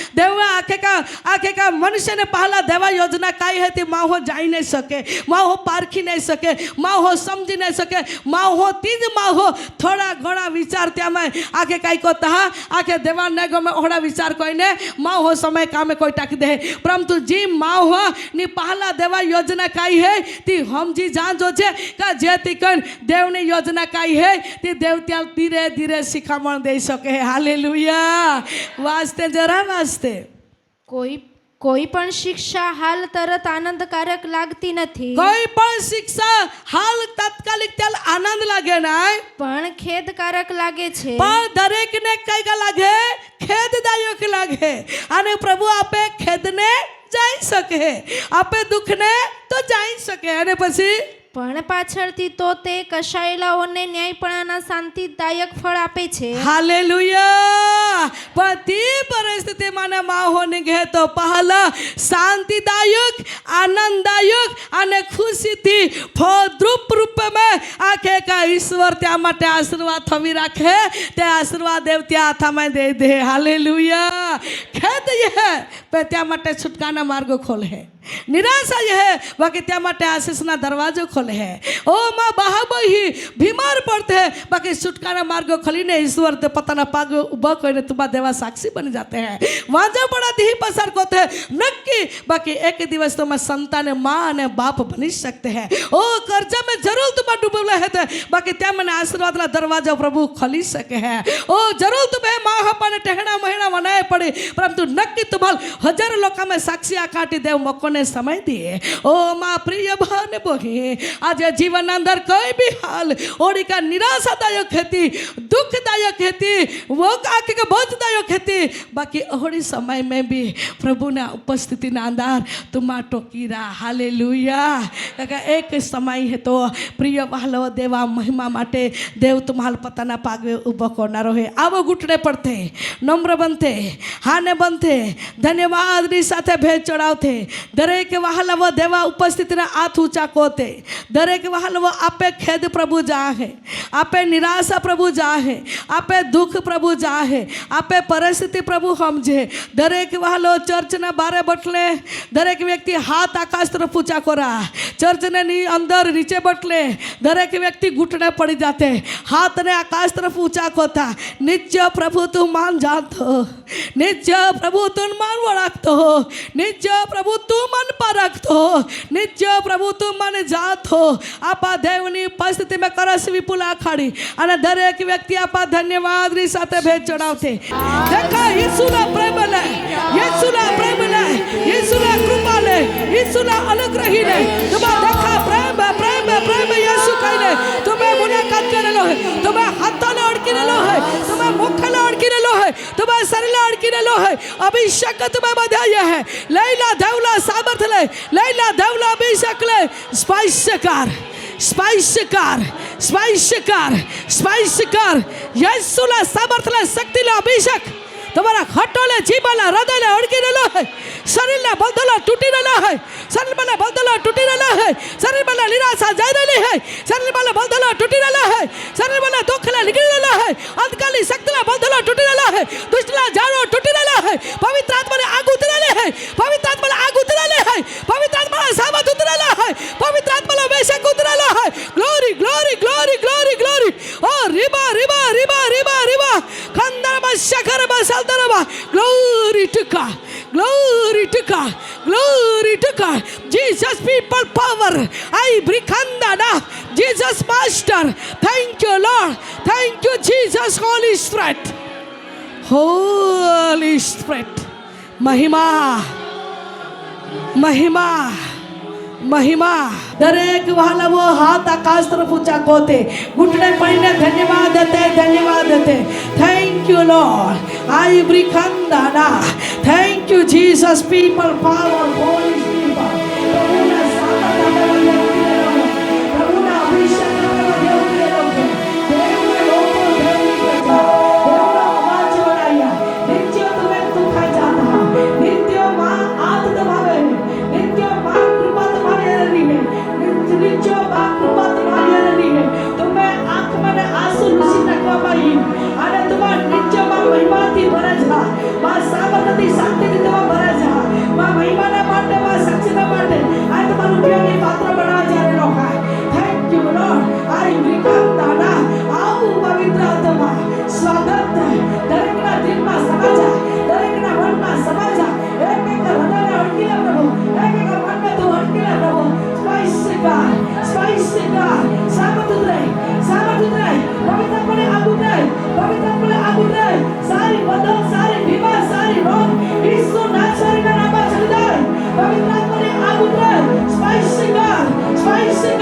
[SPEAKER 1] आखे का मनुष्य ने पहला देवा योजना काई है ती माहो जाई नहीं सके, माहो पारखी नहीं सके, माहो समझी नहीं सके, माहो तीज माहो थोड़ा घणा विचार त्या में आके काई को तहा आके देवा ने गमे ओड़ा विचार कोई ने माहो समय कामे कोई टाकी दे, परंतु जी माहो नी पहला देवा योजना काई है ती हम जी जान जो छे का जे ती कन देव ने योजना काई है ती देव त्या धीरे धीरे शिखामण दे सके। हालेलुया, वास्ते जरा वास्ते
[SPEAKER 3] કોઈ પણ શિક્ષા હાલ તરત આનંદકારક લાગતી નથી,
[SPEAKER 1] कोई पण शिक्षा हाल तात्कालिक त्याल आनंद लागे नाय,
[SPEAKER 3] પણ ખેદકારક લાગે છે।
[SPEAKER 1] पण दरेक ने कई का लागे खेददायक लागे। અને પ્રભુ આપે ખેદને जाई सके, आपे दुखने तो जाई सके। અને પછી
[SPEAKER 3] પણ પાછળથી તો તે કશાયેલાઓને ન્યાયપણાના શાંતિદાયક ફળ આપે છે।
[SPEAKER 1] हालेलुया, पति परिस्थिति माने माहो निघे तो पहला शांतिदायक आनंददायक અને ખુશીથી ફળદ્રુપ રૂપ में आखे का ईश्वर त्या माटे आशीर्वाद थवी राखे, ते आशीर्वाद देव त्या हाथा में दे दे। हालेलुया, खेद यह पे त्या माटे छुटकाना मार्ग खोले है, निराशा यह है बाकी त्या माटे आशीषना दरवाजो खोले है। ओ माँ बहाबही बीमार पड़ते हैं बाकी छुटकाना मार्ग खोलीने ईश्वर ते पताना पाग उभा कोईने तुमा देवा साक्षी बन जाते हैं। वांजा पड़ा दी पसार कोते हैं नक्की बाकी एक दिवस तुम संतान माँ ने बाप बनी सकते हैं। ओ कर्जा में जरूर तुम डूबले है बाकी त्या मैंने आशीर्वाद ना दरवाजा प्रभु खोली सके हैं। ओ जरूर तुम्हें माँ हपा ने टहना महीना मनाए पड़े परंतु नक्की तुम्हाल हजार लोका में साक्षी आकाटी देव मको ने समय दिए। ओ माँ प्रिय भाने बोही आज जीवन अंदर कोई भी हाल ओडी का निराशादायक खेती दुखदायक खेती वो आके का बोझदायक खेती बाकी ओडी समय में भी प्रभु ने उपस्थिति ना अंदर तुमा टोकीरा। हालेलुया, एक समय है तो प्रिय वालो देवा महिमा माटे देव तुम्हाल पता ना पागे उभो करनारो है। आवो घुटने पड़ते नम्र बनते हाने बनते धन्यवाद नी साथे भेद चढ़ावते दरेक वहालवो देवा उपस्थिति ना हाथ ऊंचा कोते दरेक वहालवो आपे खेद प्रभु जा है, आपे निराशा प्रभु जा है, आपे दुख प्रभु जा है, आपे परिस्थिति प्रभु समझे। दरेक वहालो चर्च ना बारे बटले दरेक व्यक्ति हाथ आकाश तरफ ऊंचा कोरा चर्च ने अंदर नीचे बटले दरेक व्यक्ति घुटने पड़ जाते हाथ ने आकाश तरफ ऊंचा कोता नित्य प्रभु तू मान जातो नित्य प्रभु तू मान वळखतो नित्य प्रभु तू मन परखतो नित्य प्रभु तू मन जातो। आपा देवनी उपस्थिति में करस विपुल आखाड़ी અને દરેક વ્યક્તિ આપા ધન્યવાદ ની સાથે ભેટ ચડાવતે देखा यीशुना प्रेम ले यीशुना प्रेम ले यीशुना कृपा ले यीशुना अनुग्रही ले तुम्हें देखा प्रेम प्रेम प्रेम यीशु कहले तुम्हें मुलाकात करेलो है तुम्हें हाथों अड़की लो है तुम्हें मुखले अड़की लो है तुम्हें शरीर अड़की लो है अभिषेक तुम्हें बधाया है लैला देवला सामर्थ ले लैला देवला अभिषेक ले स्पाइसकार स्पाइसकार स्पाइसकार स्पाइसकार यीशुला सामर्थ ले शक्ति ले अभिषेक तुम्हारा खटोले जीवला हृदय ले अड़की लो है शरीर ने बंधला टूटी लो है शरीर में बंधला टूटी लो है शरीर में निराशा जा रही है शरीर में बंधला टूटी लो है शरीर में दुख ले निकल लो है अंधकाली शक्ति ले बंधला टूटी लो है दुष्टला जानो टूटी लो है पवित्र आत्मा ने आग उतरले है पवित्र आत्मा ने आग उतरले है पवित्र आत्मा ने सामर्थ उतरले है पवित्र आत्मा ने अभिषेक उतरले है glory glory glory glory glory ओ रिबा रिबा रिबा रिबा रिबा खंदर बशकर बसलदरबा glory to God glory to God glory to God Jesus people power I brikhanda Jesus master thank you Lord thank you Jesus Holy Spirit Holy Spirit महिमा महिमा महिमा दरेक वाला वो हाथ आकाश तरफ ऊंचा कोते घुटने पड़ने धन्यवाद देते थैंक यू लॉर्ड आई ब्रिखंदाना thank you Jesus people power holy people प्रभु ने प्रभु ने अभिषेक महिमा બદલ સારી બીમાર સારી રોગ ઈસુ નાસરીના નામમાં ચલી જાય પવિત્ર આત્માની આગ ઉતરે સ્પાઇસી God સ્પાઇસી